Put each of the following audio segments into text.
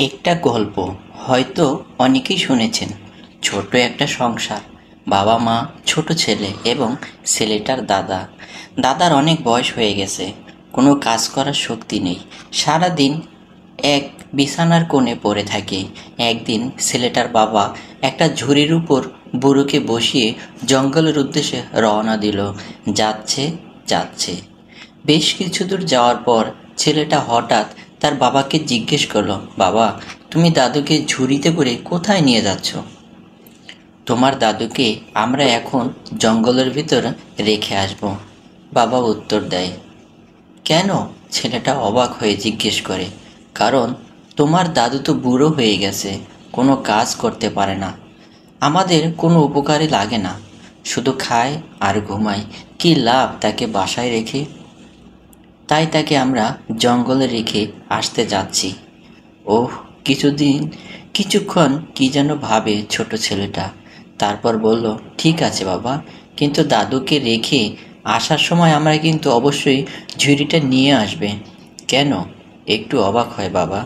একটা গল্প হয়তো অনেকেই শুনেছেন। ছোট একটা সংসার, বাবা মা, ছোট ছেলে এবং ছেলেটার দাদা। দাদার অনেক বয়স হয়ে গেছে, কোনো কাজ করার শক্তি নেই, সারাদিন এক বিছানার কোণে পড়ে থাকে। একদিন ছেলেটার বাবা একটা ঝুড়ির উপর বুড়োকে বসিয়ে জঙ্গলের উদ্দেশ্যে রওনা দিল। যাচ্ছে যাচ্ছে বেশ কিছু দূর যাওয়ার পর ছেলেটা হঠাৎ তার বাবাকে জিজ্ঞেস করলো, বাবা, তুমি দাদুকে ঝুড়িতে করে কোথায় নিয়ে যাচ্ছ? তোমার দাদুকে আমরা এখন জঙ্গলের ভিতর রেখে আসব, বাবা উত্তর দেয়। কেন? ছেলেটা অবাক হয়ে জিজ্ঞেস করে। কারণ তোমার দাদু তো বুড়ো হয়ে গেছে, কোনো কাজ করতে পারে না, আমাদের কোনো উপকারে লাগে না, শুধু খায় আর ঘুমায়, কি লাভ তাকে বাসায় রেখে? তাই তাকে আমরা জঙ্গলে রেখে আসতে যাচ্ছি। ওহ, কিছুক্ষণ কি যেন ভাবে ছোট ছেলেটা, তারপর বলল, ঠিক আছে বাবা, কিন্তু দাদুকে রেখে আসার সময় আমরা কিন্তু অবশ্যই ঝুড়িটা নিয়ে আসবে। কেন? একটু অবাক হয় বাবা।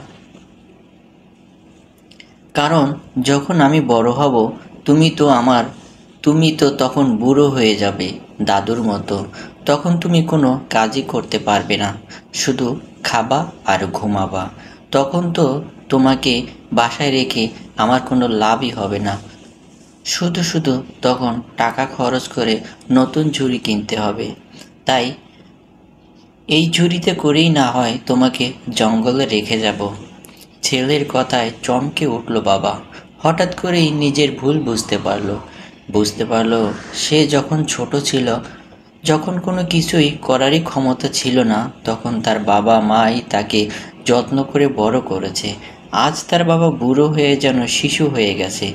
কারণ যখন আমি বড় হব, তুমি তো তখন বুড়ো হয়ে যাবে, দাদুর মতো। তখন তুমি কোনো কাজই করতে পারবে না, শুধু খাবা আর ঘুমাবা। তখন তো তোমাকে বাসায় রেখে আমার কোনো লাভই হবে না, শুধু শুধু তখন টাকা খরচ করে নতুন ঝুড়ি কিনতে হবে। তাই এই ঝুড়িতে করেই না হয় তোমাকে জঙ্গলে রেখে যাব। ছেলের কথায় চমকে উঠল বাবা। হঠাৎ করেই নিজের ভুল বুঝতে পারলো সে যখন ছোট ছিল, যখন কোনো কিছুই করারই ক্ষমতা ছিল না, তখন তার বাবা মাই তাকে যত্ন করে বড় করেছে। আজ তার বাবা বুড়ো হয়ে যেন শিশু হয়ে গেছে।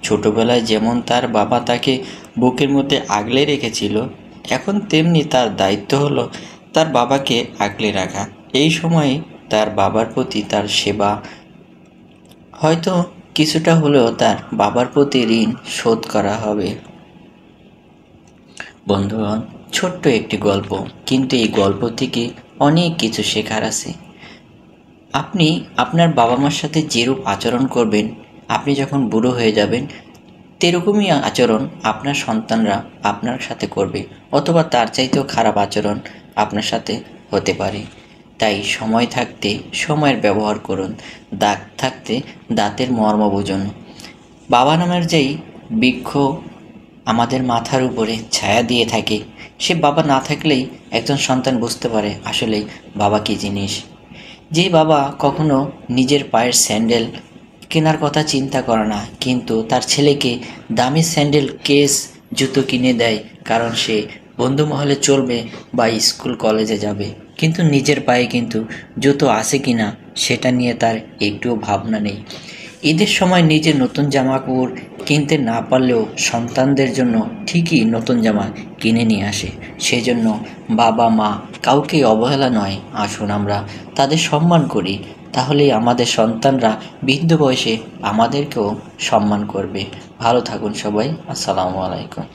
ছোটবেলায় যেমন তার বাবা তাকে বুকের মধ্যে আগলে রেখেছিল, এখন তেমনি তার দায়িত্ব হলো তার বাবাকে আগলে রাখা। এই সময়ে তার বাবার প্রতি তার সেবা, হয়তো কিছুটা হলেও তার বাবার প্রতি ঋণ শোধ করা হবে। বন্ধুগণ, ছোট্ট একটি গল্প, কিন্তু এই গল্প থেকে অনেক কিছু শেখার আছে। আপনি আপনার বাবা মার সাথে যেরূপ আচরণ করবেন, আপনি যখন বুড়ো হয়ে যাবেন, তেরকমই আচরণ আপনার সন্তানরা আপনার সাথে করবে, অথবা তার চাইতেও খারাপ আচরণ আপনার সাথে হতে পারে। তাই সময় থাকতে সময়ের ব্যবহার করুন, দাঁত থাকতে দাঁতের মর্ম বুঝুন। বাবা নামের যেই বৃক্ষ আমাদের মাথার উপরে ছায়া দিয়ে থাকে, সে বাবা না থাকলেই একজন সন্তান বুঝতে পারে আসলে বাবা কী জিনিস। যে বাবা কখনো নিজের পায়ের স্যান্ডেল কেনার কথা চিন্তা করে না, কিন্তু তার ছেলেকে দামি স্যান্ডেল, কেস, জুতো কিনে দেয়, কারণ সে বন্ধু মহলে চলবে বা স্কুল কলেজে যাবে, কিন্তু নিজের পায়ে কিন্তু জুতো আছে কিনা সেটা নিয়ে তার একটুও ভাবনা নেই। ঈদের সময় নিজের নতুন জামা কাপড় কিনতে না পারলেও সন্তানদের জন্য ঠিকই নতুন জামা কিনে নিয়ে আসে। সেজন্য বাবা মা কাউকেই অবহেলা নয়, আসুন আমরা তাদের সম্মান করি, তাহলেই আমাদের সন্তানরা বৃদ্ধ বয়সে আমাদেরকেও সম্মান করবে। ভালো থাকুন সবাই। আসসালামু আলাইকুম।